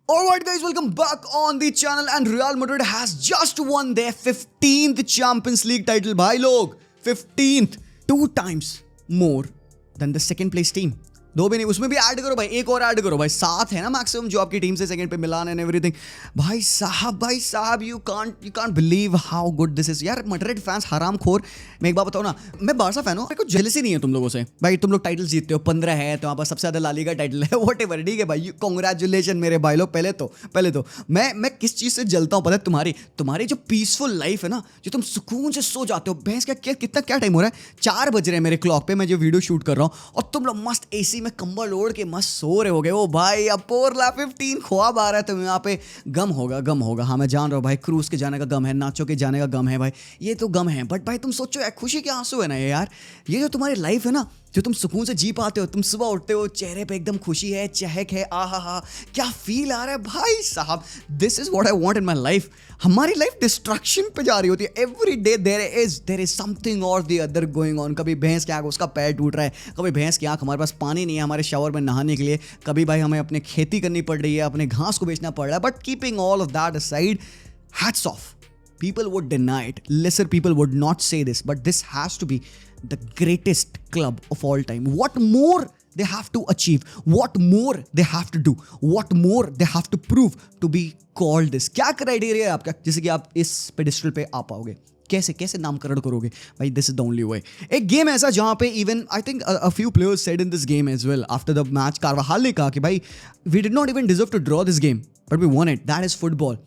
Alright guys, welcome back on the channel and Real Madrid has just won their 15th Champions League title. भाई लोग 15th, 2 times more than the second place team. दो भी नहीं, उसमें भी add करो भाई, एक और ऐड करो भाई, 7 है ना मैक्सिमम जो आपकी टीम से सेकंड पे मिलान एंड एवरीथिंग. भाई साहब you can't believe how good this is. यार मैड्रिड फैंस हराम खोर. मैं एक बात बताऊं ना, मैं बारसा फैन हूं, मेरे को जेलसी नहीं है तुम लोगों से. भाई तुम लोग टाइटल्स जीतते हो, 15 है तो वहां पर सबसे ज्यादा ला लीगा टाइटल है, व्हाटएवर. ठीक है भाई, कांग्रेचुलेशन मेरे भाई लोग. पहले तो मैं किस चीज से जलता हूं पता है? तुम्हारी जो पीसफुल लाइफ है ना, जो तुम सुकून से सो जाते हो. भैंस कितना टाइम हो रहा है? 4 बज रहे हैं मेरे क्लॉक पे, मैं जो वीडियो शूट कर रहा हूं, और तुम लोग मस्त एसी में कंबल ओढ़ के मस्त सो रहे होगे. ओ भाई अब पोरला 15 ख्वाब आ रहा है, तो यहाँ पे गम होगा. हाँ मैं जान रहा हूँ भाई, क्रूज के जाने का गम है, नाचो के जाने का गम है भाई, ये तो गम है. बट भाई तुम सोचो यार, खुशी के आंसू है ना ये यार. ये जो तुम्हारी लाइफ है ना, जो तुम सुकून से जी पाते हो, तुम सुबह उठते हो, चेहरे पे एकदम खुशी है, चहक है, आहा क्या फील आ रहा है भाई साहब. This is what I want in my life. हमारी लाइफ डिस्ट्रक्शन पे जा रही होती है. Every day there is something और द अदर गोइंग ऑन. कभी भैंस की आंख, उसका पैर टूट रहा है. कभी भैंस की आंख, हमारे पास पानी नहीं है हमारे शावर में नहाने के लिए. कभी भाई हमें अपने खेती करनी पड़ रही है, अपने घास को बेचना पड़ रहा है. But keeping all of that aside, hats off. People would deny it. Lesser people would not say this, but this has to be the greatest club of all time. What more they have to achieve? What more they have to do? What more they have to prove to be called this? क्या criteria है आपका जिससे कि आप इस pedestal पे आ पाओगे? कैसे नामकरण करोगे भाई? This is the only way. एक गेम ऐसा जहां पे even I think a few players said in this game as well after the match. Carvajal ने कहा कि भाई we did not even deserve to draw this game but we won it. That is football.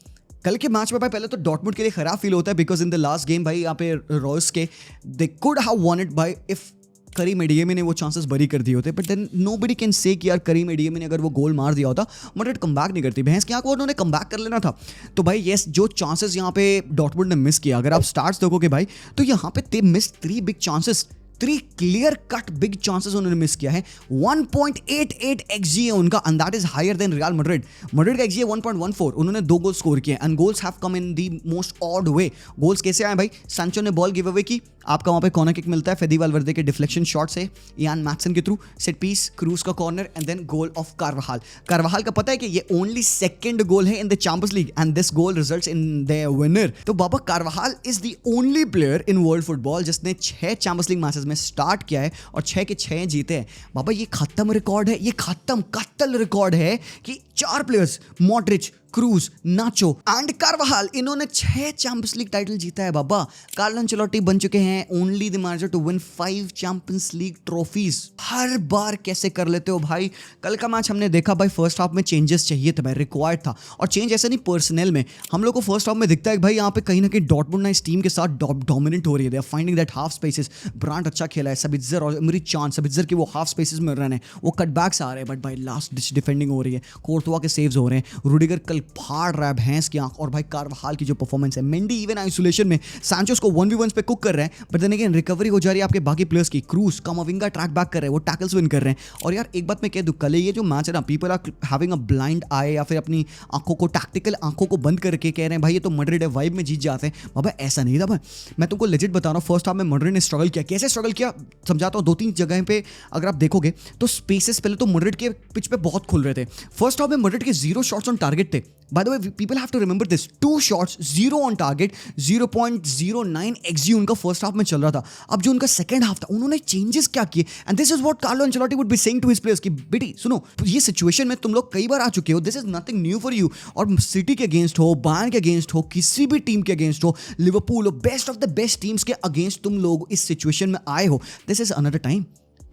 कल के match में भाई पहले तो डॉर्टमुंड के लिए खराब फील होता है, because in the last game भाई यहाँ पे रॉयस के they could have won it by if Karim Adeyemi ने वो चांसेस बरी कर दिए होते. But then nobody can say कि यार करीम एडियमी ने अगर वो गोल मार दिया होता, मैड्रिड कमबैक नहीं करती. भैंस के यहाँ को उन्होंने कमबैक कर लेना था. तो भाई येस, जो चांसेस यहाँ पे डॉर्टमुंड ने मिस किया, अगर आप स्टार्ट्स देखोगे भाई, तो यहाँ पे they miss 3 big chances. 3 clear cut big chances उन्होंने मिस किया है. 1.88 XG है उनका, and that is higher than Real Madrid. Madrid का XG है 1.14. उन्होंने 2 गोल स्कोर किए, and goals have come in the most odd way. Goals कैसे आए भाई? सांचो ने बॉल गिव अवे की, आपका वहां पे कॉर्नर किक मिलता है फेदी वालवर्दे के डिफ्लेक्शन शॉट से, इयान मैथसन के थ्रू, सेट पीस, क्रूज का corner, and then goal of Carvajal का पता है कि ये ओनली सेकंड गोल है in the Champions League, and this goal results in their winner. तो बाबा Carvajal is the only player in world football जिसने 6 चैंपियंस लीग मैचेस में स्टार्ट किया है और 6 के 6 जीते हैं. बाबा ये खत्म रिकॉर्ड है, ये कत्ल रिकॉर्ड है कि 4 players, Modric, cruise, nacho and कार्वाहाल, इन्होंने 6 चैंपियंस लीग टाइटल जीता है. बाबा कार्लो एंचेलोटी बन चुके हैं only the manager to win 5 Champions League trophies. हर बार कैसे कर लेते हो भाई? कल का मैच हमने देखा भाई, फर्स्ट हाफ में चेंजेस चाहिए थे भाई, रिक्वायर्ड था. और चेंज ऐसे नहीं पर्सनल में, हम लोग को फर्स्ट हाफ में दिखता है कि भाई यहाँ पे कहीं ना कहीं डॉर्टमुंड इस टीम के साथ डोमिनेंट हो रही है. They are finding that half spaces. Brandt अच्छा खेला है, सबित्जर और एमरी चान, सबित्जर के वो हाफ स्पेसेस में रन है, वो कटबैक्स आ रहे हैं, बट भाई लास्ट डिच डिफेंडिंग हो रही है, कोर्तुआ के सेव्स हो रहे हैं, रूडिगर कल फाड़ रहा है भैंस की आंख. और भाई कार्वाहाल की जो परफॉर्मेंस है, मेंडी इवन आइसोलेशन में सांचोस को 1v1 पे कुक कर रहे हैं, बट देन अगेन रिकवरी हो जा रही है आपके बाकी प्लेयर्स की. क्रूज कामाविंगा ट्रैक बैक कर रहे हैं, वो टैकल्स विन कर रहे हैं. और यार एक बात मैं कह दूं, कल ये जो मैच है ना, people are having a blind eye, या फिर अपनी आंखों को, टैक्टिकल आंखों को बंद करके कह रहे हैं भाई ये तो मैड्रिड है, वाइब में जीत जाते हैं. बाबा ऐसा नहीं था भाई, मैं तुमको लेजिट बता रहा हूं. फर्स्ट हाफ में मैड्रिड ने स्ट्रगल किया. कैसे स्ट्रगल किया समझाता हूं. 2-3 जगह पे अगर आप देखोगे तो स्पेसेस पहले तो मैड्रिड के पिच पे बहुत खुल रहे थे. फर्स्ट हाफ में मैड्रिड के 0 शॉट्स ऑन टारगेट थे. By the way, people have to remember this. 2 shots, 0 on target, 0.09 XG उनका फर्स्ट हाफ में चल रहा था. अब जो उनका सेकंड हाफ था, उन्होंने चेंजेस क्या किए, and this is what Carlo Ancelotti would be saying to his players कि बेटी सुनो, ये सिचुएशन में तुम लोग कई बार आ चुके हो, this is nothing new for you. और सिटी के अगेंस्ट हो, बायर्न के अगेंस्ट हो, किसी भी टीम के अगेंस्ट हो, लिवरपूल हो, best of the best teams के अगेंस्ट तुम लोग इस सिचुएशन में आए हो. This is another time.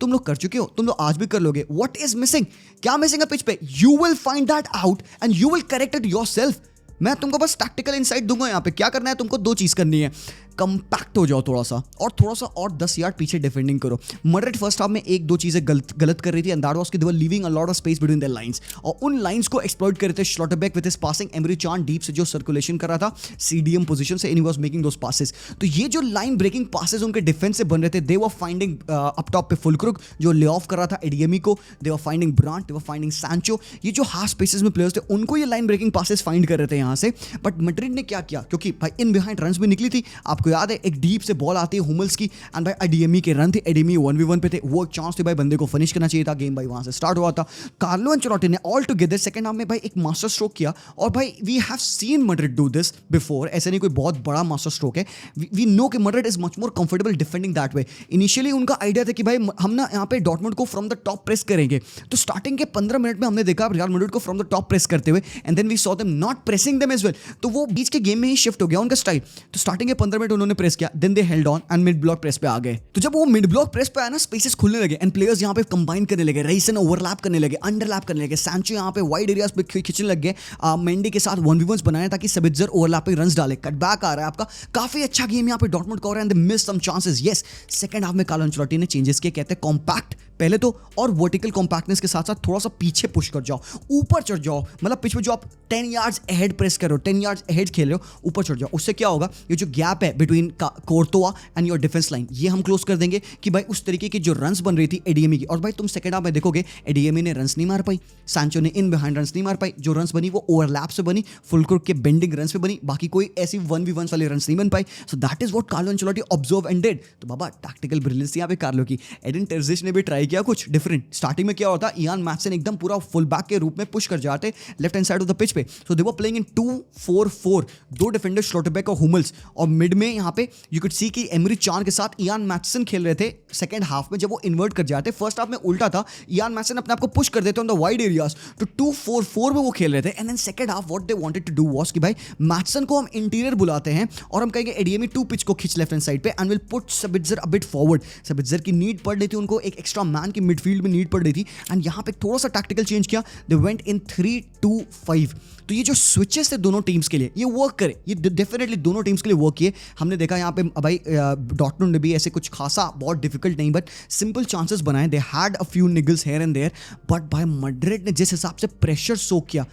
तुम लोग कर चुके हो, तुम लोग आज भी कर लोगे. What is missing? क्या मिसिंग है पिच पे? You will find that out and you will correct it yourself. मैं तुमको बस टैक्टिकल इनसाइट दूंगा. यहाँ पे क्या करना है तुमको, 2 चीज करनी है. कंपैक्ट हो जाओ थोड़ा सा और 10 यार्ड पीछे डिफेंडिंग करो. मैड्रिड फर्स्ट हाफ में 1-2 चीजें गलत कर रही थी, एंड दैट वाज कि they were leaving a lot of space between their lines, और उन लाइंस को एक्सप्लॉइट कर रहे थे Schlotterbeck with his passing. Emre Can deep से जो सर्कुलेशन कर रहा था सीडीएम पोजीशन से, and he was making those passes. तो ये जो लाइन ब्रेकिंग पासेस उनके डिफेंस से बन रहे थे, they were finding up top पे फुलक्रुक जो ले ऑफ कर रहा था एडियमी को, दे were finding brunt, they were finding सांचो. ये जो हाफ स्पेसेस में प्लेयर्स थे, उनको ये लाइन ब्रेकिंग पासेस फाइंड कर रहे थे यहाँ से. बट मैड्रिड ने क्या किया, क्योंकि भाई इन बिहाइंड रन्स भी निकली थी, आपको उनको याद है एक डीप से बॉल आती है हुमल्स की एंड भाई एडीएमी के रन थे, एडीएमी 1v1 पे थे, वो एक चांस थे भाई बंदे को फिनिश करना चाहिए था, गेम भाई वहां से स्टार्ट हुआ था। कार्लो एंचेलोटी ने ऑल टुगेदर सेकंड हाफ में भाई एक मास्टर स्ट्रोक किया और भाई we have seen Madrid do this before, ऐसे नहीं कोई बहुत बड़ा मास्टर स्ट्रोक है, वी नो कि Madrid is much more comfortable defending that way. Initially उनका आइडिया था कि भाई हम ना यहाँ पे डॉर्टमुंड को फ्रॉम द टॉप प्रेस करेंगे, तो स्टार्टिंग के 15 मिनट में हमने देखा रियल मैड्रिड को फ्रॉम द टॉप प्रेस करते हुए and then we saw them not pressing them as well, तो वो बीच के गेम में ही शिफ्ट हो गया उनका स्टाइल। तो स्टार्टिंग के 15 मिनट उन्होंने प्रेस किया, then they held on and mid block press पे आ गए। तो जब वो मिड ब्लॉक प्रेस पे आया ना, स्पेसेस खुलने लगे एंड प्लेयर्स यहाँ पे कंबाइन करने लगे, रेसन ओवरलैप करने लगे, अंडरलैप करने लगे, सैंचो यहाँ पे वाइड एरियाज पे खींचने लग गए, मेंडी के साथ 1v1s बनाए ताकि सबित्जर ओवरलैपिंग रन्स डाले, कटबैक आ रहा है आपका, काफी अच्छा गेम यहाँ पे डॉर्टमुंड का हो रहा है and they miss some chances. Yes, second half में कार्लो एंचेलोटी ने चेंजेस किए, कहते हैं कॉम्पैक्ट पहले तो और वर्टिकल कॉम्पैक्टनेस के साथ साथ थोड़ा सा पीछे पुश कर जाओ, ऊपर चढ़ जाओ, मतलब पिच में जो आप 10 यार्ड्स अहेड प्रेस कर रहे हो, 10 यार्ड्स अहेड खेल रहे हो, ऊपर चढ़ जाओ। उससे क्या होगा, ये जो गैप है between कोर्तोआ and your defence line, ये हम क्लोज कर देंगे कि भाई उस तरीके की जो रन्स बन रही थी एडीएमी की, और भाई तुम सेकंड हाफ में देखोगे एडीएमी ने रन्स नहीं मार पाई, सैंचो ने इन बिहाइंड रन्स नहीं मार पाई, जो रन्स बनी वो ओवरलैप से बनी, फुलक्रुक के बेंडिंग रन्स पे बनी, बाकी कोई ऐसी 1v1 वाले रन्स नहीं बन पाई। So that is what Carlo Ancelotti observe and did. तो बाबा टैक्टिकल ब्रिलियंस यहाँ पे कार्लो की। एडन टेरजिच ने भी ट्राई किया कुछ डिफरेंट। स्टार्टिंग में क्या होता, इयान मैथसन एकदम पूरा फुल बैक के रूप में पुश कर जाते left hand side of the pitch पे, सो दे वर प्लेइंग इन 2-4-4, दो डिफेंडर स्लोटरबैक और हुमल्स, और मिड में यहाँ पे यू कुड सी कि एमरी चान के साथ इयान मैथसन खेल रहे थे सेकंड हाफ में। जब वो इन्वर्ट कर जाते, फर्स्ट हाफ में उल्टा था, इयान मैथसन अपने आप को पुश कर देते ऑन द वाइड एरियाज, तो 2-4-4 में वो खेल रहे थे and then second half what they wanted to do was कि भाई मैथसन को हम इंटीरियर बुलाते हैं और हम कहेंगे एडीएमी 2 पिच को खींच लेफ्ट हैंड साइड पे and will put Sabitzer a bit forward. Sabitzer की नीड पड़ रही थी उनको, एक एक्स्ट्रा मैन की मिडफील्ड में नीड पड़ रही थी एंड यहाँ पे थोड़ा सा टैक्टिकल चेंज किया, दे वेंट इन 3-2-5। तो ये जो स्विचेस थे दोनों टीम्स के लिए ये वर्क करे, ये डेफिनेटली दोनों टीम्स के लिए वर्क किए। हमने देखा यहाँ पे भाई डॉर्टमुंड ने भी ऐसे कुछ खासा बहुत डिफिकल्ट नहीं बट सिंपल चांसेस बनाए, they had a few niggles here and there, but भाई मैड्रिड ने जिस हिसाब से प्रेशर सोक किया,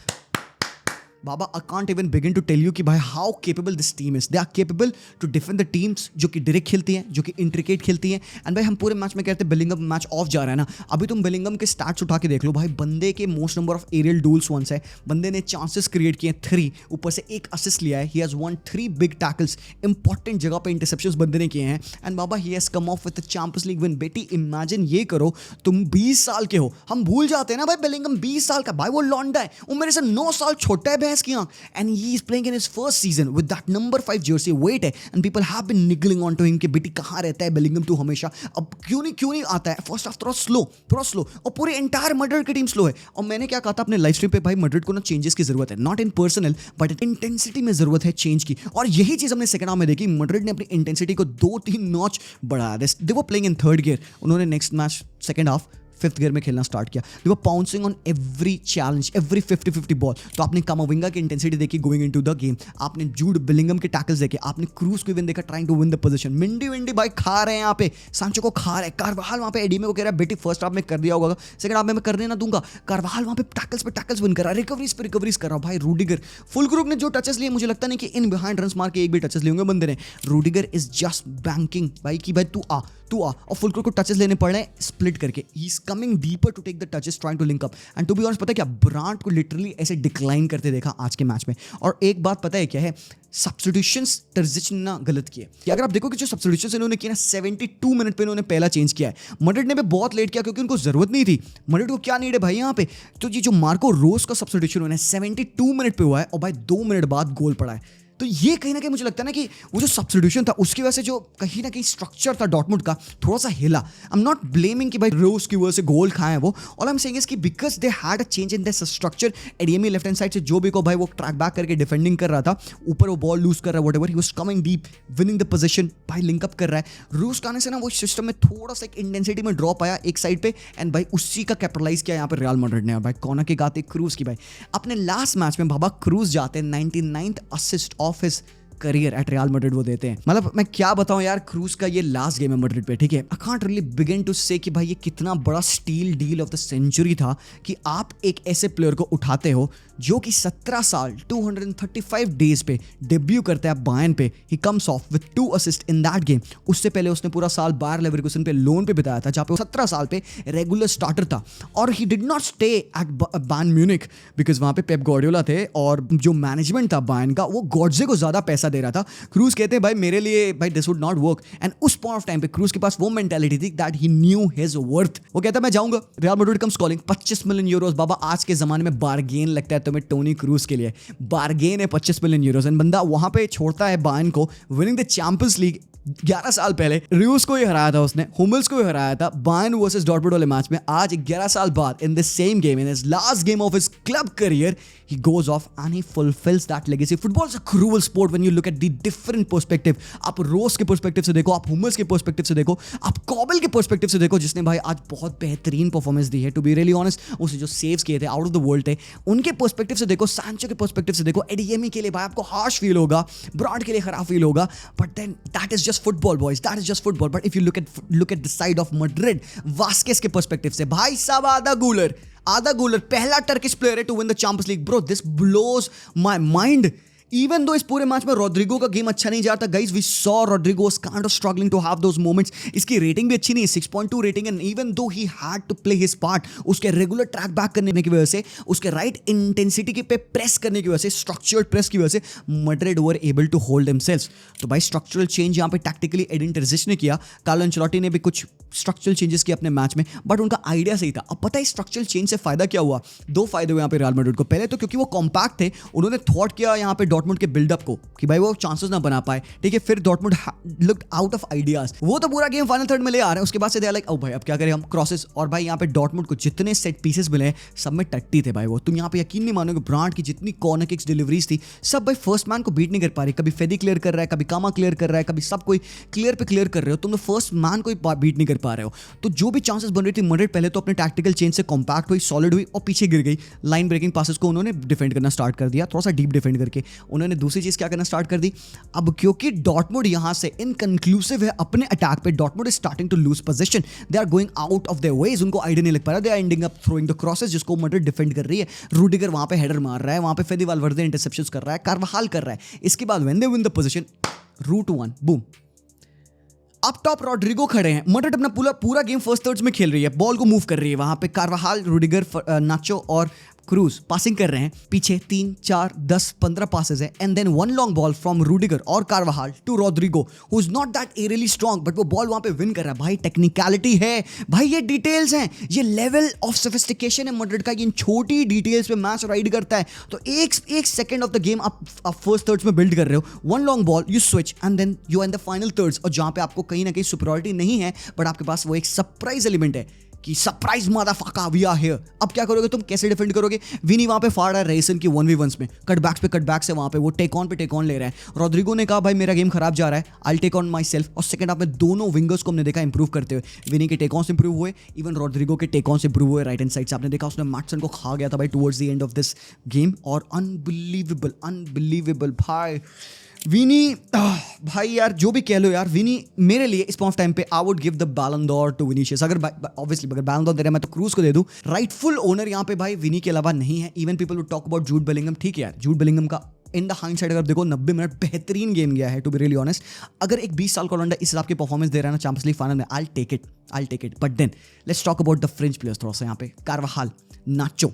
बाबा I can't even begin to tell you कि भाई how capable this team is. They are capable to defend the teams जो कि डायरेक्ट खेलती हैं, जो कि इंट्रिकेट खेलती हैं। एंड भाई हम पूरे मैच में कहते हैं बेलिंगम मैच ऑफ जा रहा है ना, अभी तुम बेलिंगम के स्टैट्स उठा के देख लो भाई, बंदे के most number of aerial duels wins है, बंदे ने चांसेस क्रिएट किए 3, ऊपर से एक असिस्ट लिया है, he has one 3 big tackles, important जगह पे इंटरसेप्शंस बंदे ने किए हैं and Baba he has come of with the Champions league win. बेटी इमेजिन ये करो, तुम 20 साल के हो, हम भूल जाते हैं ना भाई बेलिंगम 20 साल का, भाई वो लौंडा है, वो मेरे से 9 साल छोटा है भैंस की आंख, and he is playing in his first season with that number 5 jersey, wait है, and people have been niggling onto him कि बेटी कहाँ रहता है बेलिंगम तू हमेशा, अब क्यों नहीं आता है। फर्स्ट हाफ थोड़ा स्लो और पूरे एंटायर मैड्रिड की टीम स्लो है। और मैंने क्या कहा था अपने लाइव स्ट्रीम पे, भाई मैड्रिड को ना चेंजेस की जरूरत है, not in personal but intensity में जरूरत है चेंज की, और यही चीज हमने सेकंड हाफ में देखी। मैड्रिड ने अपनी इंटेंसिटी को 2-3 नॉच बढ़ाया, they were playing in third gear, उन्होंने next match second half 5th gear में खेलना स्टार्ट किया, they were pouncing on every challenge, every 50-50 ball. तो आपने कामाविंगा की इंटेंसिटी देखी गोइंग इनटू द गेम, आपने जूड बिलिंगम के टैकल्स देखे, आपने क्रूज को इवन देखा trying to win the position, Mendy भाई खा रहे हैं यहाँ पे, सांचो को खा रहे हैं, कारवाल वहाँ पे एडीमी को कह रहा है बेटी फर्स्ट हाफ में कर दिया होगा, सेकंड हाफ में मैं करने ना दूंगा, कारवाल वहाँ पे टैकल्स विन कर रहा है, रिकवरीज कर रहा भाई। रूडिगर फुलक्रुक ने जो टचेस लिए, मुझे लगता नहीं कि इन बिहाइंड रन्स मार के एक भी टचेस लिए होंगे बंदे ने। रूडिगर इज जस्ट बैंकिंग भाई कि भाई तू आ, और फुलक्रुक को टचेस लेने पड़ रहे हैं स्प्लिट करके, he is coming deeper to take the touches trying to link up and to be honest पता है क्या, ब्रांट को लिटरली ऐसे डिक्लाइन करते देखा आज के मैच में। और एक बात पता है क्या है, सब्स्टिट्यूशंस टर्जिच ने ना गलत किए, कि अगर आप देखो कि जो सब्स्टिट्यूशंस इन्होंने किया ना 72 मिनट पे इन्होंने पहला चेंज किया है, मैड्रिड ने भी बहुत लेट किया क्योंकि उनको जरूरत नहीं थी। मैड्रिड को क्या नीड है भाई यहाँ पे, तो ये जो मार्को रोज का सब्स्टिट्यूशन उन्होंने 72 मिनट पे हुआ है और भाई 2 मिनट बाद गोल पड़ा है। तो ये कहीं ना कहीं मुझे लगता है ना कि वो जो सब्स्टिट्यूशन था उसकी वजह से जो कहीं ना कहीं स्ट्रक्चर था डॉर्टमुंड का थोड़ा सा हिला। आई एम नॉट ब्लेमिंग कि भाई रोज की वजह से गोल खाए वो, all I am saying is कि because they had a change in this structure. Adeyemi left hand side से जो भी को भाई वो ट्रैक बैक करके डिफेंडिंग कर रहा था, ऊपर वो बॉल लूज कर रहा है, whatever he was coming deep winning the position, भाई लिंक अप कर रहा है। रूस का आने से ना वो सिस्टम में थोड़ा सा एक इंटेंसिटी में ड्रॉप आया एक साइड पे एंड भाई उसी का कैपिटलाइज किया यहाँ पे रियल मैड्रिड ने। और भाई कॉर्नर के गाते क्रूज की भाई अपने लास्ट मैच में बाबा क्रूज जाते हैं 99th assist of his career at real Madrid वो देते हैं। मतलब मैं क्या बताऊं यार, क्रूज का ये लास्ट गेम है मैड्रिड पे, ठीक है। I can't really begin to say कि भाई ये कितना बड़ा steal deal of the century था कि आप एक ऐसे प्लेयर को उठाते हो जो कि 17 साल 235 डेज पे डेब्यू करता है बायर्न पे, he comes of with 2 assist in that game. उससे पहले उसने पूरा साल बायर लेवरकुसन पे लोन पे बिताया था जहाँ पे 17 साल पे रेगुलर स्टार्टर था और he did not stay at Bayern Munich because वहाँ पे पेप गार्डियोला थे और जो मैनेजमेंट था बायर्न का वो गॉड्जे को ज़्यादा पैसा दे रहा था, क्रूज कहते हैं भाई मेरे लिए भाई this would not work, and उस पॉइंट ऑफ टाइम पे क्रूज के पास वो मेंटालिटी थी that he knew his worth. वो कहता मैं जाऊंगा, Real Madrid comes calling, 25 million euros बाबा, आज के जमाने में बारगेन लगता है तुम्हें टोनी क्रूज के लिए, बारगेन है 25 मिलियन यूरोस, एंड बंदा वहां पे छोड़ता है बायर्न को, विनिंग द चैंपियंस लीग 11 साल पहले। रियूस को ही हराया था उसने, हुमल्स को ही हराया था बायर्न वर्सेस डॉर्टमुंड वाले मैच में। आज 11 साल बाद in the same game, in his last game of his club career, he goes off and he fulfills that legacy. Football is a cruel sport when you look at the different perspective. आप रोस के perspective से देखो, आप हुमल्स के perspective से देखो, आप cobble के पर्सपेक्टिव से देखो, जिसने भाई आज बहुत बेहतरीन परफॉर्मेंस दी है। टू बी रियली ऑनेस्ट, उसने जो सेव्स किए थे आउट ऑफ द वर्ल्ड थे, उनके पर्सपेक्टिव से देखो, सांचो के पर्सपेक्टिव से देखो, एडीएमी के लिए भाई आपको हार्श फील होगा, ब्रॉड के लिए खराब फील होगा, but then that is just football boys, that is just football. But if you look at the side of Madrid, Vazquez के पर्सपेक्टिव से, भाई साहब आधा गोलर पहला टर्किश प्लेयर है to win the Champions League. Bro this blows my mind. Even though इस पूरे match में Rodrigo का गेम अच्छा नहीं जाता, guys we saw Rodrigo was kind of struggling to have those moments. इसकी रेटिंग भी अच्छी नहीं है, 6.2 rating, and even though he had to play his part, उसके रेगुलर ट्रैक बैक करने की वजह से, उसके राइट इंटेंसिटी के पे प्रेस करने की वजह से, स्ट्रक्चर्ड प्रेस की वजह से Madrid were able to hold themselves. तो भाई स्ट्रक्चरल चेंज यहाँ पे टैक्टिकली एडिन टेरजिच ने किया, कार्लो एंचेलोटी ने भी कुछ स्ट्रक्चरल चेंजेस किए अपने मैच में, बट उनका आइडिया सही था। अब पता है स्ट्रक्चरल चेंज से फायदा क्या हुआ? दो फायदे हुए यहाँ पे रियल मैड्रिड को। पहले तो क्योंकि वो कॉम्पैक्ट थे, उन्होंने थॉट किया यहाँ पे डॉर्टमुंड के बिल्डअप को कि भाई वो चांसेस ना बना पाए, ठीक है। फिर Dortmund looked out of ideas, वो तो पूरा गेम फाइनल थर्ड में ले आ रहे हैं। उसके बाद से दे लाइक, ओ भाई अब क्या करें हम, क्रॉसेस। और भाई यहाँ पे डॉर्टमुंड को जितने सेट पीसेस मिले हैं सब में टट्टी थे भाई वो। तुम यहाँ पे यकीन नहीं मानोगे, ब्रांड की जितनी कॉर्नर किक्स डिलीवरीज थी सब भाई फर्स्ट मैन को बीट नहीं कर पा रही। कभी फेदी क्लियर कर रहा है, कभी कामा क्लियर कर रहा है, कभी सब कोई क्लियर पे क्लियर कर रहे हो, तुम फर्स्ट मैन को बीट नहीं कर पा रहे हो। तो जो भी चांसेस बन रही थी, मैड्रिड पहले तो अपने टैक्टिकल चेंज से कॉम्पैक्ट हुई, सॉलिड हुई और पीछे गिर गई। लाइन ब्रेकिंग पासेस को उन्होंने डिफेंड करना स्टार्ट कर दिया, थोड़ा सा डीप डिफेंड करके। उन्होंने दूसरी चीज क्या करना स्टार्ट कर दी, अब क्योंकि डॉर्टमुंड यहां से इनकंक्लूसिव है अपने अटैक पे, Dortmund is starting to lose position, they are going out of their ways, उनको आइडिया नहीं लग पा रहा, they are ending up throwing the crosses जिसको मैड्रिड डिफेंड कर रही है। रूडिगर वहां पे हेडर मार रहा है, वहां पे फेदी वालवर्दे इंटरसेप्शंस कर रहा है, कार्वाहाल कर रहा है। इसके बाद when they win the position, route one boom, up top Rodrigo खड़े हैं। मैड्रिड अपना पूरा गेम फर्स्ट थर्ड्स में खेल रही है, बॉल को मूव कर रही है, वहां पे कार्वाहाल, रूडिगर, नाचो और क्रूज पासिंग कर रहे हैं। पीछे 3, 4, 10, 15 पासेस है, and then one long ball from Rudiger और Carvajal to Rodrygo who is not that aerially strong, but वो बॉल वहां पे विन कर रहा है। भाई टेक्निकलिटी है भाई, ये डिटेल्स हैं, ये लेवल ऑफ सोफिस्टिकेशन है मैड्रिड का, इन छोटी डिटेल्स पे मैच राइड करता है। तो एक सेकंड ऑफ द गेम आप फर्स्ट थर्ड्स में बिल्ड कर रहे हो, one long ball you switch and then you end the final thirds, और जहां पे आपको कहीं ना कहीं सुपरियॉरिटी नहीं है, बट आपके पास वो एक सरप्राइज एलिमेंट है कि surprise motherfucker we are here. अब क्या करोगे तुम, कैसे डिफेंड करोगे? विनी वहां पे फाड़ रहा है रेसन की 1v1s में, कटबैक्स पे कटबैक्स है, वहां पे वो टेक ऑन पे टेक ऑन ले रहा है। रॉड्रिगो ने कहा भाई मेरा गेम खराब जा रहा है, I take on myself, और सेकंड हाफ में दोनों विंगर्स को हमने देखा इंप्रूव करते हुए। विनी के टेक ऑन से इंप्रूव हुए, इवन रॉड्रिगो के टेक ऑन से इंप्रूव हुए। राइट हैंड साइड से आपने देखा उसने मैटसन को खा गया था भाई towards the end of this game, और अनबिलीवेबल भाई विनी, भाई यार जो भी कह लो यार, विनी मेरे लिए इस पॉइंट ऑफ टाइम पे I would give the Ballon d'Or to Vinicius. अगर ऑब्वियसली अगर बैलन डोर दे रहा है मैं तो क्रूज को दे दूं। राइटफुल ओनर यहाँ पे भाई विनी के अलावा नहीं है। Even people would talk about Jude Bellingham, ठीक है यार, जूड बेलिंगम का इन द हाइंडसाइड अगर देखो 90 मिनट बेहतरीन गेम गया है टू बी रियली ऑनेस्ट। अगर एक 20 साल का लौंडा इस हिसाब की परफॉर्मेंस दे रहा है ना चैंपियंस लीग फाइनल में, I take it. But then let's talk about the French players थोड़ा सा यहाँ पे। कार्वाहाल, नाचो,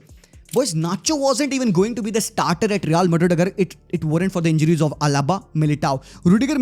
boys, Nacho wasn't even going to be the starter at Real Madrid अगर it weren't for the injuries of Alaba, Militao, Rudiger,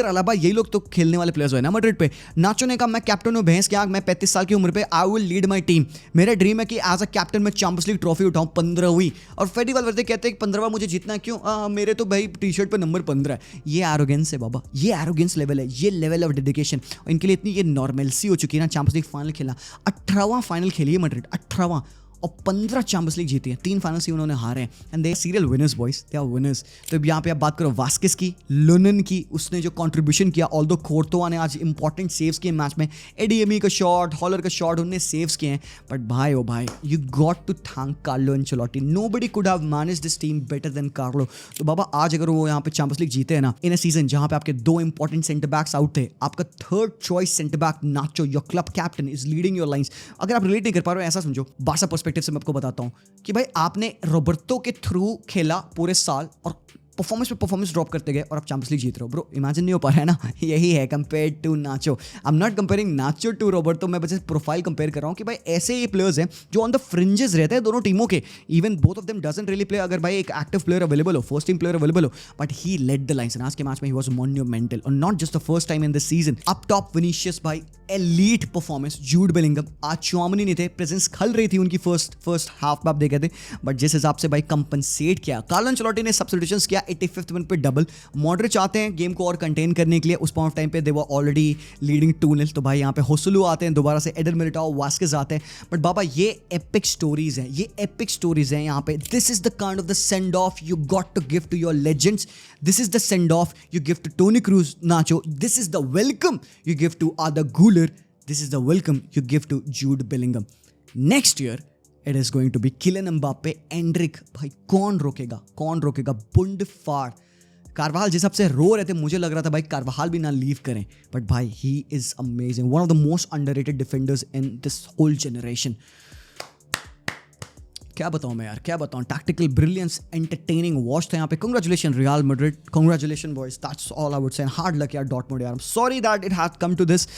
Alaba, यही लोग तो खेलने वाले प्लेयर्स हुए ना मैड्रिड पे। नाचो ने कहा मैं कैप्टन हूँ भैंस की आंख, मैं 35 साल की उम्र पे I will lead my team, मेरा ड्रीम है कि एज अ कैप्टन मैं चैंपियंस लीग ट्रॉफी उठाऊँ 15वीं। और फेडी वालवर्दे कहते हैं कि 15वां मुझे जीतना है, क्यों? मेरे तो भाई टी शर्ट पे नंबर 15 है। ये एरोगेंस है बाबा, ये एरोगेंस लेवल है, ये लेवल ऑफ डेडिकेशन। इनके लिए इतनी ये नॉर्मलसी हो चुकी है ना चैंपियंस लीग फाइनल खेलना। 18वां फाइनल खेली है मैड्रिड, 18वां, और 15 चैंपियंस लीग जीती है, 3 फाइनल्स ही उन्होंने हारे हैं, and they are serial winners boys, they are winners. तो यहाँ पे आप बात करो वास्केस की, लुनन की, उसने जो कंट्रीब्यूशन किया, ऑल्दो कोर्तोआ ने आज इंपॉर्टेंट सेव्स किए मैच में, एडीएमी का शॉट, हॉलर का शॉट, उन्होंने सेव्स किए हैं। बट भाई ओ भाई, you got to thank Carlo Ancelotti, nobody could have managed this team better than Carlo. तो बाबा आज अगर वो यहाँ पे चैंपियंस लीग जीते हैं ना इन अ सीजन जहाँ पे आपके 2 इंपॉर्टेंट सेंटर बैक्स आउट थे, आपका third choice centre back nacho, your club captain, is leading your lines. अगर आप रिलेट नहीं कर पा रहे हो, ऐसा समझो, बारसा पर्सपेक्टिव से मैं आपको बताता हूँ कि भाई आपने रॉबर्टो के थ्रू खेला पूरे साल, और परफॉर्मेंस पे परफॉर्मेंस ड्रॉप करते गए और आप चैंपियंस लीग जीत रहे हो ब्रो. इमेजिन नहीं हो पा रहा है ना. यही है compare to Nacho. I am not comparing Nacho to Roberto. मैं बस प्रोफाइल कंपेयर कर रहा हूँ कि भाई ऐसे ये प्लेयर्स हैं जो ऑन द फ्रिंजेस रहते हैं दोनों टीमों के. Even both of them doesn't really play. अगर भाई एक एक्टिव प्लेयर अवेलेबल हो, फर्स्ट टीम प्लेयर अवेलेबल हो, but he led the lines. आज के मैच में ही वाज मोन्यूमेंटल और not just the first time in this season. Up top Vinicius भाई एलीट परफॉर्मेंस. जूड बेलिंगम आज Tchouameni नहीं थे, प्रेजेंस खल रही थी उनकी फर्स्ट हाफ में आप देखे थे, बट जिस हिसाब से भाई कंपनसेट किया. कार्लो एंचेलोटी ने सब्स्टिट्यूशंस किया 85th मिनट पे डबल. मॉडरिच आते हैं गेम को और कंटेन करने के लिए. उस पॉइंट ऑफ टाइम पे दे वर ऑलरेडी लीडिंग 2-0. तो भाई यहाँ पे होसलू आते हैं दोबारा से, एडर मिलिटाओ, वास्केज आते हैं. बट बाबा ये एपिक स्टोरीज हैं, ये एपिक स्टोरीज हैं यहाँ पे. This is the kind of the send off you got to give to your legends. This is the send off you give to Toni Kroos, Nacho. This is the welcome you give to Arda Guler. This is the welcome you give to Jude Bellingham. Next year, it is going to be Kylian Mbappe, Endrick. भाई कौन रोकेगा? बुंडफाड़. कारवाहाल जिस हिसाब से रो रहे थे, मुझे लग रहा था भाई कारवाहाल भी ना लीव करें. बट भाई he is amazing. One of the most underrated defenders in this whole generation. क्या बताऊं मैं यार, क्या बताऊं. टैक्टिकल ब्रिलियंस, एंटरटेनिंग वॉच था यहाँ पे. Congratulation real Madrid, congratulation boys. That's all I would say. Hard luck यार डॉर्टमुंड यार. I'm sorry that it had come to this.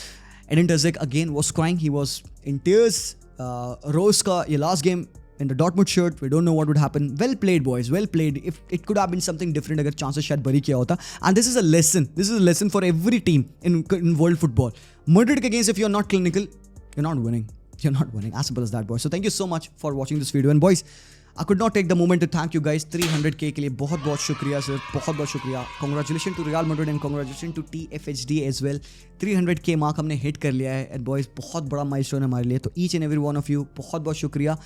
Edin Terzic again was crying. He was in tears. Rose ka ye last game in the Dortmund shirt. We don't know what would happen. Well played, boys. Well played. If it could have been something different, agar chances shayad bari kiya hota. And this is a lesson. This is a lesson for every team in world football. Madrid against, if you're not clinical, you're not winning. You're not winning. As simple as that, boys. So thank you so much for watching this video. And boys, I could not take the moment to thank you guys. 300k के लिए बहुत बहुत शुक्रिया sir, बहुत बहुत शुक्रिया. Congratulations to Real Madrid and congratulations to TFHD as well. 300k mark हमने hit कर लिया है. एंड बॉयज बहुत बड़ा माइलस्टोन है हमारे लिए. तो each and every one of you बहुत बहुत शुक्रिया.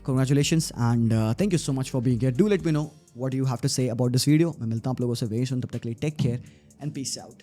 Congratulations and thank you so much for being here. Do let me know what you have to say about this video. मैं मिलता हूँ आप लोगों से वेरी सुन. तब तक के लिए take care and peace out.